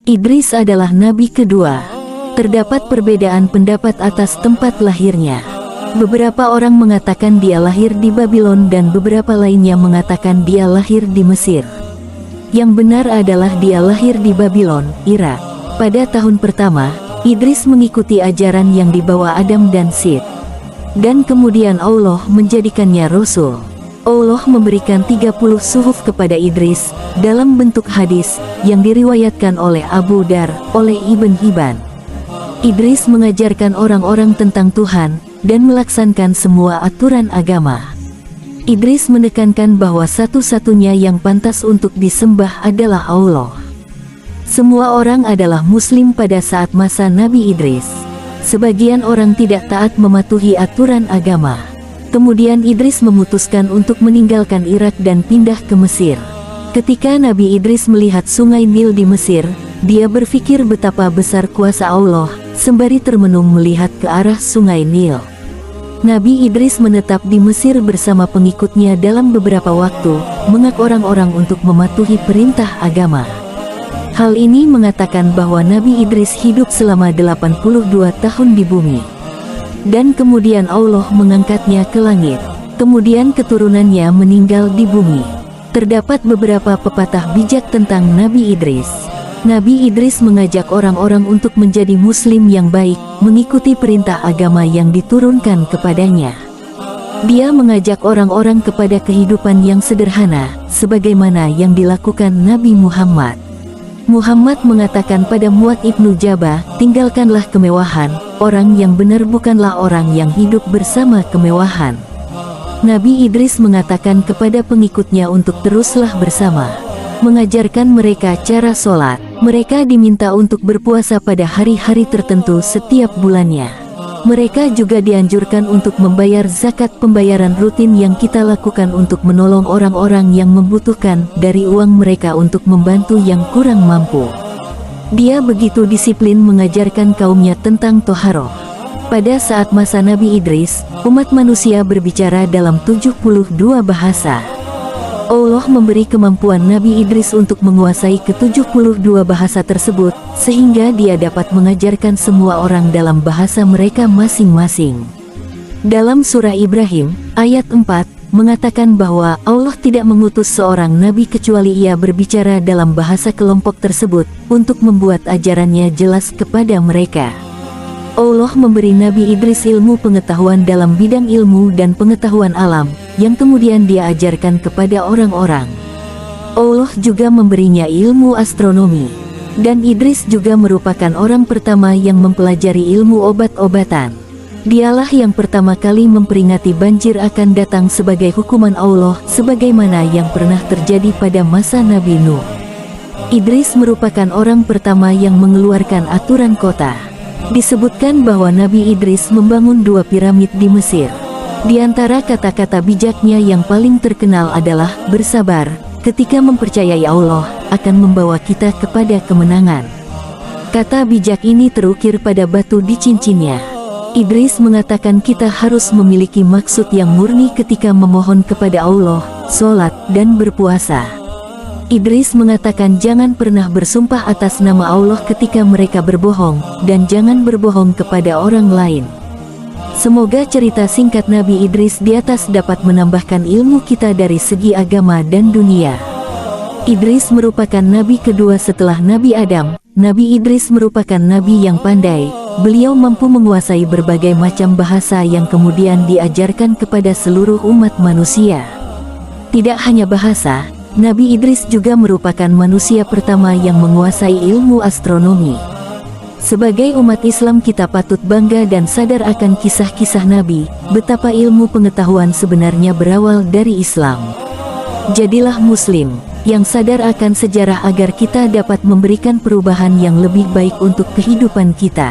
Idris adalah nabi kedua. Terdapat perbedaan pendapat atas tempat lahirnya. Beberapa orang mengatakan dia lahir di Babylon dan beberapa lainnya mengatakan dia lahir di Mesir. Yang benar adalah dia lahir di Babylon, Irak. Pada tahun pertama, Idris mengikuti ajaran yang dibawa Adam dan Sith. Dan kemudian Allah menjadikannya Rasul. Allah memberikan 30 suhuf kepada Idris, dalam bentuk hadis, yang diriwayatkan oleh Abu Dar, oleh Ibn Hibban. Idris mengajarkan orang-orang tentang Tuhan, dan melaksanakan semua aturan agama. Idris menekankan bahwa satu-satunya yang pantas untuk disembah adalah Allah. Semua orang adalah Muslim pada saat masa Nabi Idris. Sebagian orang tidak taat mematuhi aturan agama. Kemudian Idris memutuskan untuk meninggalkan Irak dan pindah ke Mesir. Ketika Nabi Idris melihat sungai Nil di Mesir, dia berpikir betapa besar kuasa Allah, sembari termenung melihat ke arah sungai Nil. Nabi Idris menetap di Mesir bersama pengikutnya dalam beberapa waktu, mengajak orang-orang untuk mematuhi perintah agama. Hal ini mengatakan bahwa Nabi Idris hidup selama 82 tahun di bumi. Dan kemudian Allah mengangkatnya ke langit. Kemudian keturunannya meninggal di bumi. Terdapat beberapa pepatah bijak tentang Nabi Idris. Nabi Idris mengajak orang-orang untuk menjadi Muslim yang baik, mengikuti perintah agama yang diturunkan kepadanya. Dia mengajak orang-orang kepada kehidupan yang sederhana, sebagaimana yang dilakukan Nabi Muhammad. Muhammad mengatakan pada Mu'adz ibnu Jabal, tinggalkanlah kemewahan, orang yang benar bukanlah orang yang hidup bersama kemewahan. Nabi Idris mengatakan kepada pengikutnya untuk teruslah bersama, mengajarkan mereka cara sholat. Mereka diminta untuk berpuasa pada hari-hari tertentu setiap bulannya. Mereka juga dianjurkan untuk membayar zakat, pembayaran rutin yang kita lakukan untuk menolong orang-orang yang membutuhkan dari uang mereka untuk membantu yang kurang mampu. Dia begitu disiplin mengajarkan kaumnya tentang toharoh. Pada saat masa Nabi Idris, umat manusia berbicara dalam 72 bahasa. Allah memberi kemampuan Nabi Idris untuk menguasai ke-72 bahasa tersebut, sehingga dia dapat mengajarkan semua orang dalam bahasa mereka masing-masing. Dalam surah Ibrahim, ayat 4, mengatakan bahwa Allah tidak mengutus seorang nabi kecuali ia berbicara dalam bahasa kelompok tersebut, untuk membuat ajarannya jelas kepada mereka. Allah memberi Nabi Idris ilmu pengetahuan dalam bidang ilmu dan pengetahuan alam, yang kemudian dia ajarkan kepada orang-orang. Allah juga memberinya ilmu astronomi. Dan Idris juga merupakan orang pertama yang mempelajari ilmu obat-obatan. Dialah yang pertama kali memperingati banjir akan datang sebagai hukuman Allah, sebagaimana yang pernah terjadi pada masa Nabi Nuh. Idris merupakan orang pertama yang mengeluarkan aturan kota. Disebutkan bahwa Nabi Idris membangun 2 piramid di Mesir. Di antara kata-kata bijaknya yang paling terkenal adalah bersabar, ketika mempercayai Allah akan membawa kita kepada kemenangan. Kata bijak ini terukir pada batu di cincinnya. Idris mengatakan kita harus memiliki maksud yang murni ketika memohon kepada Allah, sholat, dan berpuasa. Idris mengatakan jangan pernah bersumpah atas nama Allah ketika mereka berbohong, dan jangan berbohong kepada orang lain. Semoga cerita singkat Nabi Idris di atas dapat menambahkan ilmu kita dari segi agama dan dunia. Idris merupakan nabi kedua setelah Nabi Adam. Nabi Idris merupakan nabi yang pandai. Beliau mampu menguasai berbagai macam bahasa yang kemudian diajarkan kepada seluruh umat manusia. Tidak hanya bahasa, Nabi Idris juga merupakan manusia pertama yang menguasai ilmu astronomi. Sebagai umat Islam kita patut bangga dan sadar akan kisah-kisah Nabi, betapa ilmu pengetahuan sebenarnya berawal dari Islam. Jadilah Muslim yang sadar akan sejarah agar kita dapat memberikan perubahan yang lebih baik untuk kehidupan kita.